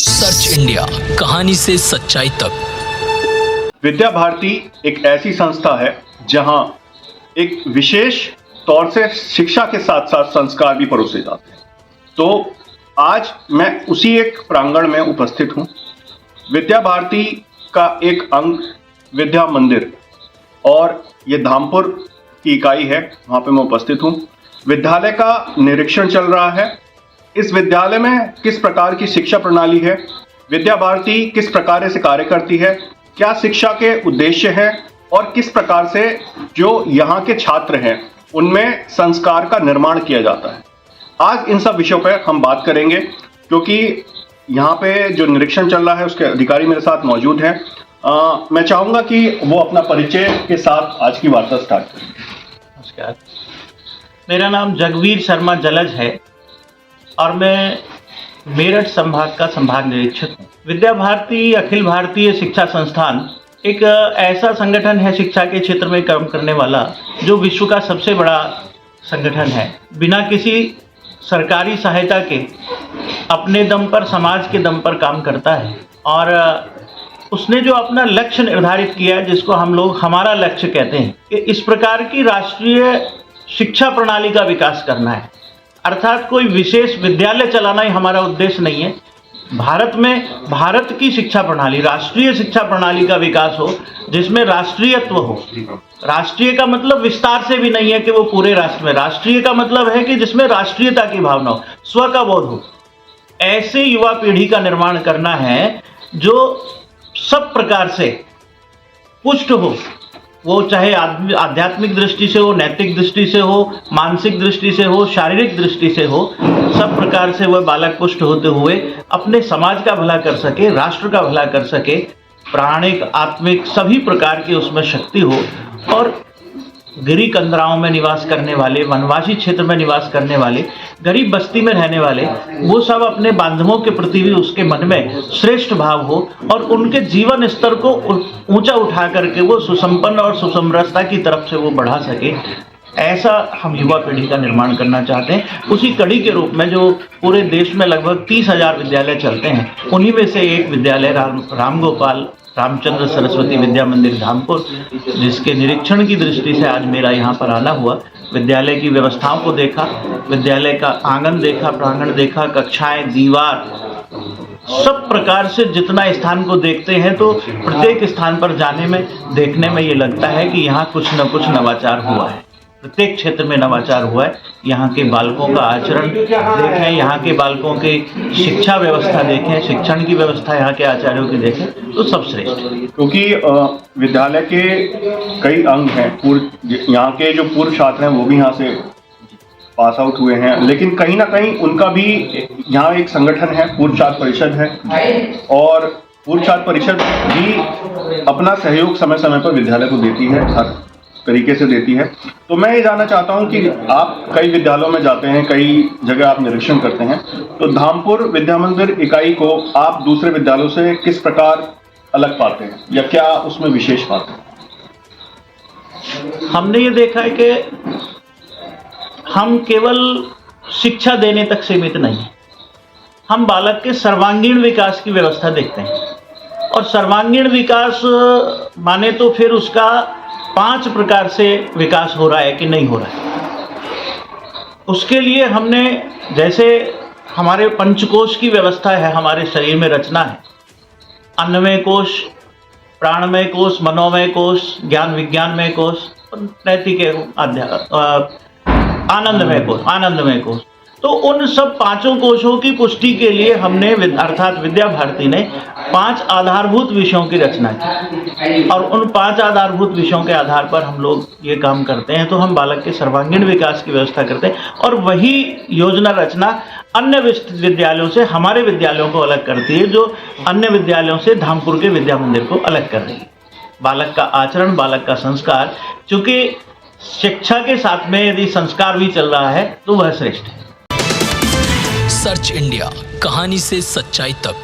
Search India, कहानी से सच्चाई तक। विद्या भारती एक ऐसी संस्था है जहां एक विशेष तौर से शिक्षा के साथ साथ संस्कार भी परोसे जाते हैं। तो आज मैं उसी एक प्रांगण में उपस्थित हूं। विद्या भारती का एक अंग विद्या मंदिर और ये धामपुर की इकाई है, वहां पे मैं उपस्थित हूं। विद्यालय का निरीक्षण चल रहा है। इस विद्यालय में किस प्रकार की शिक्षा प्रणाली है, विद्या भारती किस प्रकार से कार्य करती है, क्या शिक्षा के उद्देश्य हैं और किस प्रकार से जो यहाँ के छात्र हैं उनमें संस्कार का निर्माण किया जाता है। आज इन सब विषयों पर हम बात करेंगे, क्योंकि यहाँ पे जो निरीक्षण चल रहा है उसके अधिकारी मेरे साथ मौजूद हैं। मैं चाहूंगा कि वो अपना परिचय के साथ आज की वार्ता स्टार्ट करें। नमस्कार, मेरा नाम जगवीर शर्मा जलज है और मैं मेरठ संभाग का संभाग निरीक्षक हूँ। विद्या भारती अखिल भारतीय शिक्षा संस्थान एक ऐसा संगठन है शिक्षा के क्षेत्र में काम करने वाला, जो विश्व का सबसे बड़ा संगठन है। बिना किसी सरकारी सहायता के अपने दम पर, समाज के दम पर काम करता है और उसने जो अपना लक्ष्य निर्धारित किया है, जिसको हम लोग हमारा लक्ष्य कहते हैं, कि इस प्रकार की राष्ट्रीय शिक्षा प्रणाली का विकास करना है। अर्थात कोई विशेष विद्यालय चलाना ही हमारा उद्देश्य नहीं है। भारत में भारत की शिक्षा प्रणाली, राष्ट्रीय शिक्षा प्रणाली का विकास हो, जिसमें राष्ट्रीयत्व हो। राष्ट्रीय का मतलब विस्तार से भी नहीं है कि वो पूरे राष्ट्र में, राष्ट्रीय का मतलब है कि जिसमें राष्ट्रीयता की भावना हो, स्व का बोध हो। ऐसे युवा पीढ़ी का निर्माण करना है जो सब प्रकार से पुष्ट हो, वो चाहे आध्यात्मिक दृष्टि से हो, नैतिक दृष्टि से हो, मानसिक दृष्टि से हो, शारीरिक दृष्टि से हो, सब प्रकार से वह बालक पुष्ट होते हुए अपने समाज का भला कर सके, राष्ट्र का भला कर सके, प्राणिक, आत्मिक सभी प्रकार की उसमें शक्ति हो। और गिरी कंदराओं में निवास करने वाले, वनवासी क्षेत्र में निवास करने वाले, गरीब बस्ती में रहने वाले, वो सब अपने बांधवों के प्रति भी उसके मन में श्रेष्ठ भाव हो और उनके जीवन स्तर को ऊंचा उठा करके वो सुसंपन्न और सुसमरसता की तरफ से वो बढ़ा सके। ऐसा हम युवा पीढ़ी का निर्माण करना चाहते हैं। उसी कड़ी के रूप में जो पूरे देश में लगभग 30,000 विद्यालय चलते हैं, उन्हीं में से एक विद्यालय रामगोपाल रामचंद्र सरस्वती विद्या मंदिर धामपुर, जिसके निरीक्षण की दृष्टि से आज मेरा यहाँ पर आना हुआ। विद्यालय की व्यवस्थाओं को देखा, विद्यालय का आंगन देखा, प्रांगण देखा, कक्षाएं, दीवार, सब प्रकार से जितना स्थान को देखते हैं तो प्रत्येक स्थान पर जाने में, देखने में ये लगता है कि यहाँ कुछ न कुछ नवाचार हुआ है। प्रत्येक क्षेत्र में नवाचार हुआ है। यहाँ के बालकों का आचरण देखें, यहाँ के बालकों की शिक्षा व्यवस्था देखें, शिक्षण की व्यवस्था यहाँ के आचार्यों की देखें, तो सब श्रेष्ठ है। क्योंकि विद्यालय के कई अंग हैं, यहाँ के जो पूर्व छात्र हैं वो भी यहाँ से पास आउट हुए हैं, लेकिन कहीं ना कहीं उनका भी यहाँ एक संगठन है, पूर्व छात्र परिषद है, और पूर्व छात्र परिषद भी अपना सहयोग समय समय पर विद्यालय को देती है, हर तरीके से देती है। तो मैं ये जानना चाहता हूँ कि आप कई विद्यालयों में जाते हैं, कई जगह आप निरीक्षण करते हैं, तो धामपुर विद्या मंदिर इकाई को आप दूसरे विद्यालयों से किस प्रकार अलग पाते हैं या क्या उसमें विशेष पाते हैं? हमने ये देखा है कि हम केवल शिक्षा देने तक सीमित नहीं है। हम बालक के सर्वांगीण विकास की व्यवस्था देखते हैं, और सर्वांगीण विकास माने तो फिर उसका 5 प्रकार से विकास हो रहा है कि नहीं हो रहा है। उसके लिए हमने, जैसे हमारे पंचकोश की व्यवस्था है, हमारे शरीर में रचना है, अन्नमय कोश, प्राणमय कोश, मनोमय कोश, ज्ञान विज्ञानमय कोश, नैतिक आनंदमय कोश। तो उन सब 5 कोशों की पुष्टि के लिए हमने अर्थात विद्या भारती ने 5 आधारभूत विषयों की रचना की, और उन 5 आधारभूत विषयों के आधार पर हम लोग ये काम करते हैं। तो हम बालक के सर्वांगीण विकास की व्यवस्था करते हैं, और वही योजना रचना अन्य विद्यालयों से हमारे विद्यालयों को अलग करती है, जो अन्य विद्यालयों से धामपुर के विद्या मंदिर को अलग कर रही है। बालक का आचरण, बालक का संस्कार, चूंकि शिक्षा के साथ में यदि संस्कार भी चल रहा है तो वह श्रेष्ठ है। सर्च इंडिया, कहानी से सच्चाई तक।